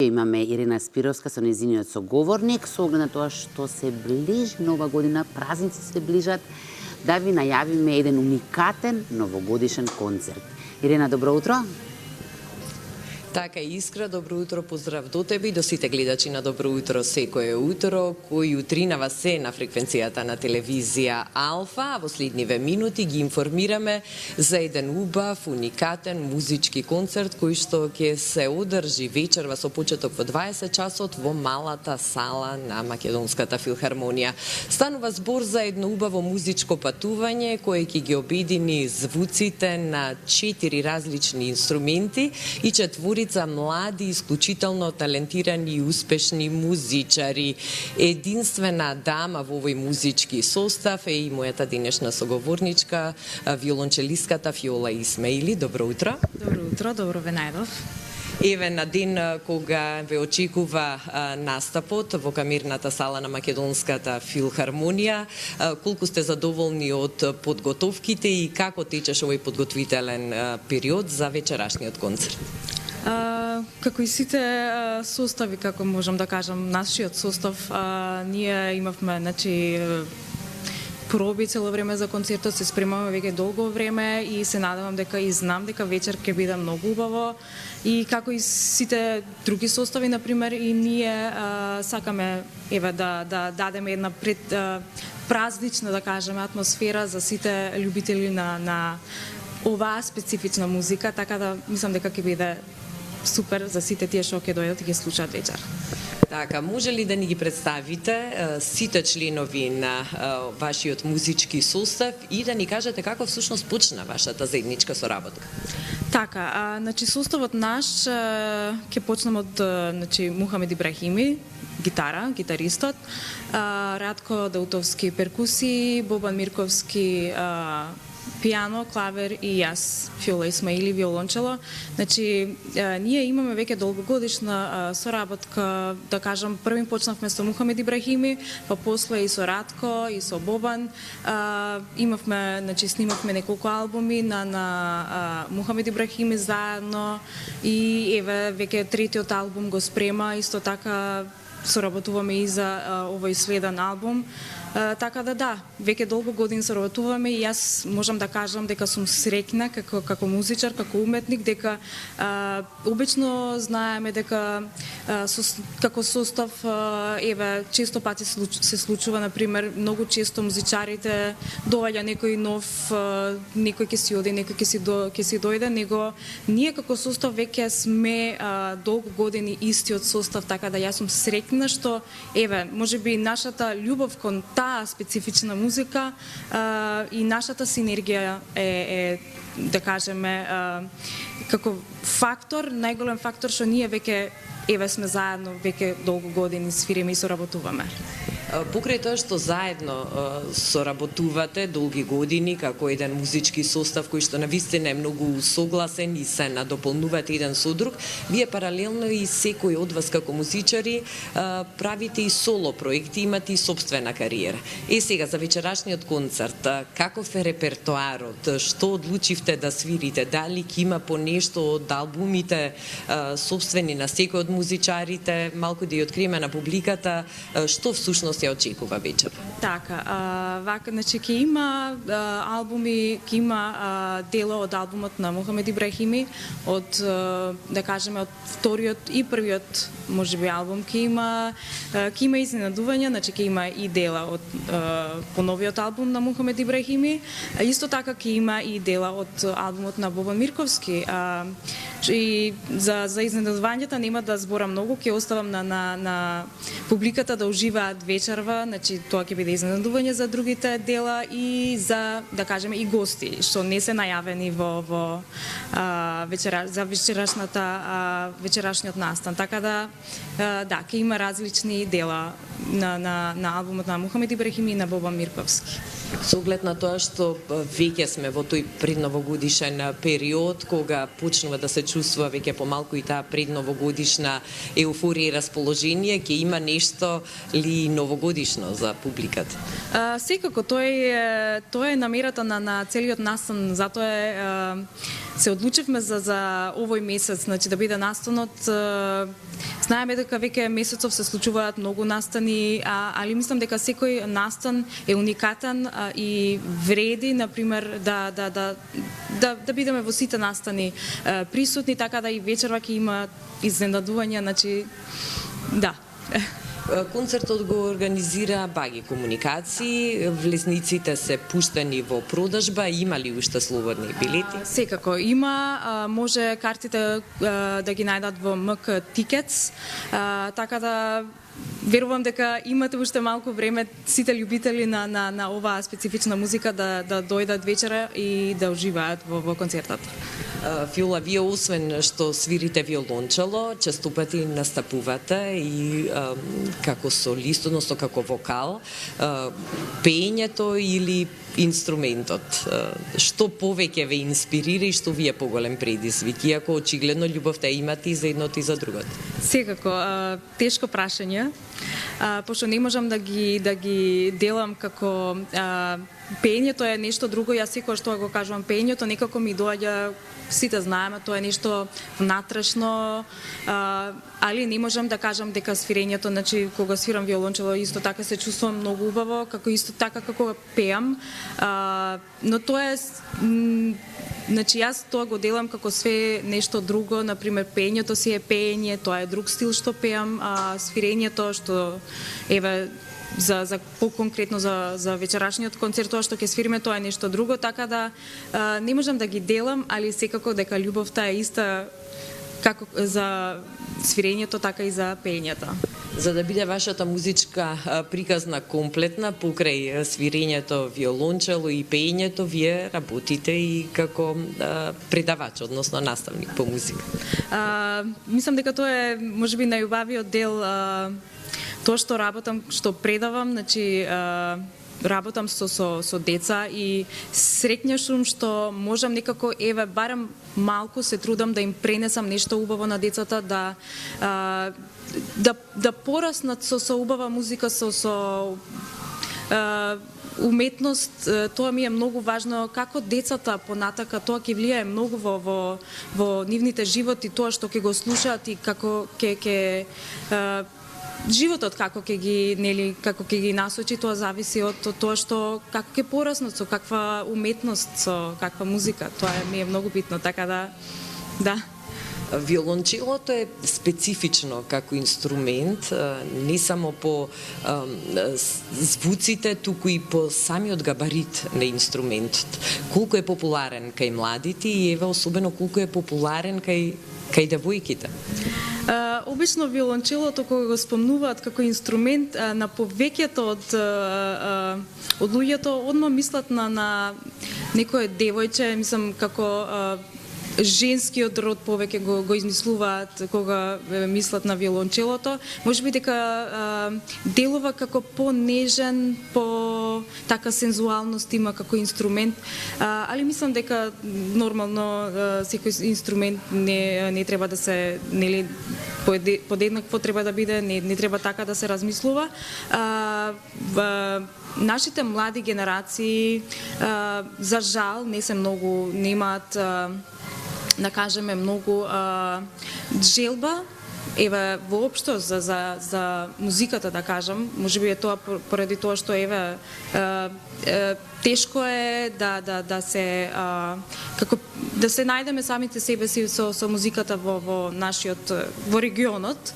Имаме Ирина Спировска со нејзиниот соговорник, со оглед на тоа што се ближи Нова година, празници се ближат, да ви најавиме еден уникатен новогодишен концерт. Ирина, добро утро. Така, Искра, добро утро, поздрав до тебе и до сите гледачи на Добро утро секое утро, кои утринава се на фреквенцијата на телевизија Алфа, а во следниве минути ги информираме за еден убав, уникатен музички концерт кој што ќе се одржи вечерва со почеток во 20 часот во малата сала на Македонската филхармонија. Станува збор за едно убаво музичко патување кое ќе ги обедини звуците на 4 различни инструменти и четворица млади, исклучително талентирани и успешни музичари. Единствена дама во овој музички состав е и мојата денешна соговорничка, виолончелистката Фиола Исмаили. Добро утро. Добро утро, добро ве најдов. Еве на ден кога ве очекува настапот во камерната сала на Македонската филхармонија, колку сте задоволни од подготовките и како течеше овој подготвителен период за вечерашниот концерт? Како и сите состави, како можам да кажам, нашиот состав, ние имавме, проби цело време за концертот, се спремаме веќе долго време и се надевам дека и знам дека вечер ќе биде многу убаво. И како и сите други состави, например, и ние сакаме да дадеме една празнична, да кажеме, атмосфера за сите љубители на оваа специфична музика, така да мислам дека ќе биде супер за сите тие што ќе дојдат и ќе слушаат вечер. Така, може ли да ни ги представите сите членови на вашиот музички состав и да ни кажете како всушност почна вашата заедничка соработка? Така, составот наш ќе почнем од Мухамед Ибрахими, гитаристот, Радко Даутовски перкусии, Бобан Мирковски пијано, клавер и јас, Фиола Исмаили, виолончело. Ние имаме веќе долгогодишна соработка, да кажам, првим почнавме со Мухамед Ибрахими, па после и со Радко, и со Бобан. Имавме, снимавме неколку албуми на Мухамед Ибрахими заедно и еве веќе третиот албум го спрема, исто така соработуваме и за овој следен албум. Така да, веќе долго години соработуваме и јас можам да кажам дека сум среќна како музичар, како уметник, дека обично знаеме дека како состав често пати се случува, например, многу често музичарите доаѓа некој нов, некој ќе си оди, некој ќе си дојде, него ние како состав веќе сме долго години истиот состав, така да јас сум среќна што можеби нашата љубов кон таа специфична музика и нашата синергија е да кажеме како фактор, најголем фактор што ние веќе сме заедно веќе долго години свириме и соработуваме. Покрај тоа што заедно соработувате долги години како еден музички состав кој што навистина е многу согласен и се надополнувате еден со друг, вие паралелно и секој од вас како музичари правите и соло проекти, имате и сопствена кариера. Сега за вечерашниот концерт, каков е репертоарот? Што одлучивте да свирите? Дали ќе има по нешто од албумите сопствени на секој од музичарите? Малку да ја откриеме на публиката што всушност ја очекува вечер. Така, ќе има албуми, ќе има дело од албумот на Мухамед Ибрахими, од да кажеме од вториот и првиот можеби албум ќе има изненадувања, ќе има и дела од по новиот албум на Мухамед Ибрахими, исто така ќе има и дела од албумот на Бобан Мирковски. И за изненадувањата нема да зборам многу, ќе оставам на публиката да уживаат вечерва, тоа ќе биде изненадување за другите дела и за, да кажеме, и гости, што не се најавени во вечерашниот настан. Така да, ќе има различни дела на албумот на Мухамед Ибрахими и на Бобан Мирковски. Со оглед на тоа што веќе сме во тој предновогодишен период, кога почнува да се чувствува веќе помалку и таа предновогодишна еуфорија и расположение, ќе има нешто ли новогодишно новогодишно за публиката? Секако, тоа е намерата на целиот настан, затоа се одлучивме за овој месец, значи да биде настанот. Знаеме дека веќе месецов се случуваат многу настани, али мислам дека секој настан е уникатен и вреди, например, да бидеме во сите настани присутни, така да и вечерва ќе има изненадувања, значи да. Концертот го организира Баги комуникации, влезниците се пуштени во продажба, има ли уште слободни билети? Секако има, може картите да ги најдат во МК Tickets, така да верувам дека имате уште малку време сите љубители на оваа специфична музика да дојдат вечера и да уживаат во концертот. Фиола, вие освен што свирите виолончело, често пати настапувате и како солист, односно како вокал, пеењето или инструментот. Што повеќе ве инспирира и што ви е поголем предизвик, иако очигледно љубовта имате и за едното и за другото? Секако, тешко прашање, пошто не можам да ги делам како пеењето е нешто друго, јас секогаш тоа го кажувам, пеењето некако ми доаѓа, сите знаеме, тоа е нешто внатрешно, али не можам да кажам дека свирењето, значи кога свирам виолончело исто така се чувствувам многу убаво, како исто така како пеам, но тоа е значи јас тоа го делам како све нешто друго, например пеењето си е пеење, тоа е друг стил што пеам, свирењето што еве за по-конкретно за вечерашниот концерт, тоа што ќе свириме, тоа е нешто друго, така да не можам да ги делам, али секако дека љубовта е иста како за свирењето, така и за пеењето. За да биде вашата музичка приказна комплетна, покрај свирењето, виолончело и пеењето, вие работите и како предавач, односно наставник по музика. Мислам дека тоа е можеби најубавиот дел, тоа што работам, што предавам, значи работам со деца и среќна сум што можам некако еве барем малку се трудам да им пренесам нешто убаво на децата, да пораснат со убава музика, со уметност. Тоа ми е многу важно, како децата понатака тоа ќе влијае многу во нивните животи, тоа што ќе го слушаат и како ќе животот како ќе ги насочи, тоа зависи од тоа што како ќе пораснат, со каква уметност, со каква музика. Тоа ми е многу битно, така да. Виолончелото е специфично како инструмент, не само по звуците, туку и по самиот габарит на инструментот. Колку е популарен кај младите и еве особено колку е популарен кај девојките? Обично виолончелото кога го спомнуваат како инструмент, на повеќето од луѓето одма мислат на некое девојче, мислам како женскиот род повеќе го измислуваат кога мислат на виолончелото. Можеби дека делува како понежен, по така сензуалност има како инструмент, али мислам дека нормално секој инструмент не треба да се подеднакво треба да биде, не треба така да се размислува. Нашите млади генерации за жал не се многу, немаат да кажеме многу желба еве воопшто за музиката, да кажам. Можеби е тоа поради тоа што еве тешко е да се како да се најдеме самите себе си со музиката во нашиот во регионот,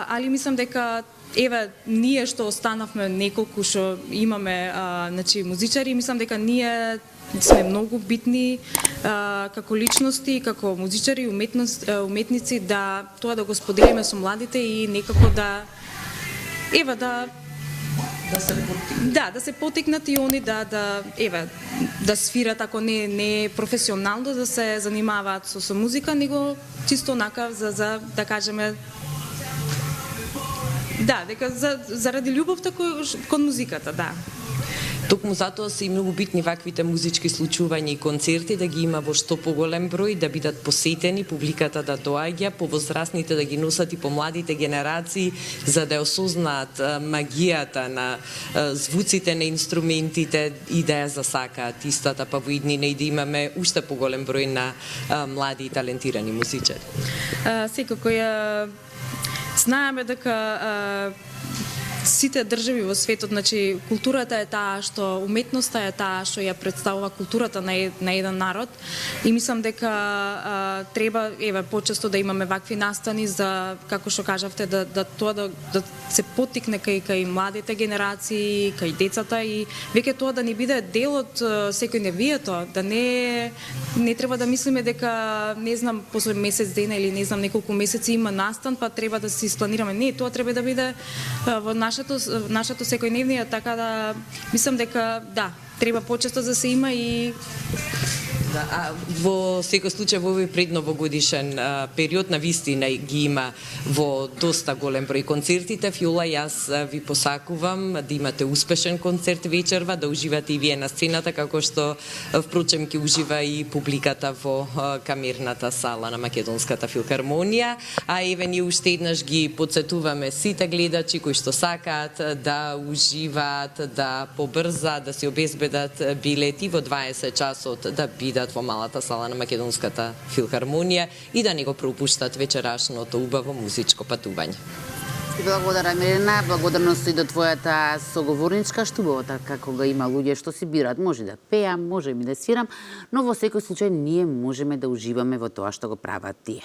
али мислам дека еве ние што останавме неколку што имаме значи музичари, мислам дека ние сме многу битни како личности, како музичари, уметници, да тоа да го споделиме со младите и некако да се потикнат и они да свират, ако не професионално да се занимаваат со музика, него чисто онака за да кажеме дека заради љубовта кон музиката, да. Токму затоа се и многу битни ваквите музички случувања и концерти да ги има во што поголем број, да бидат посетени, публиката да доаѓа, повозрастните да ги носат и помладите генерации, за да осознаат магијата на звуците на инструментите и да ја засакаат истата, па во иднина и да имаме уште поголем број на млади и талентирани музичари. Секако ја знаеме дека сите држави во светот, значи културата е таа што уметноста е таа што ја представува културата на еден народ и мислам дека треба почесто да имаме вакви настани за, како што кажавте, да се поттикне кај младите генерации, кај децата и веќе тоа да ни биде дел од секојдневието, да не треба да мислиме дека не знам после месец дена или не знам неколку месеци има настан, па треба да се испланираме. Не, тоа треба да биде во нашето секојдневие, така да мислам дека да, треба почесто да се има и а во секој случај во овој предновогодишен период на вистина ги има во доста голем број концертите. Фиола, јас ви посакувам да имате успешен концерт вечерва, да уживате и вие на сцената, како што впрочем ќе ужива и публиката во камерната сала на Македонската филхармонија. А еве ние уште еднаш ги потсетуваме сите гледачи кои што сакаат да уживаат, да побрзаат, да се обезбедат билети во 20 часот да бидат во малата сала на Македонската филхармонија и да не го пропуштат вечерашното убаво музичко патување. Ти благодарам, Мирена, благодарност и до твојата соговорничка штубовата, како ga има луѓе што си бираат. Може да пеам, може и да свирам, но во секој случај ние можеме да уживаме во тоа што го прават тие.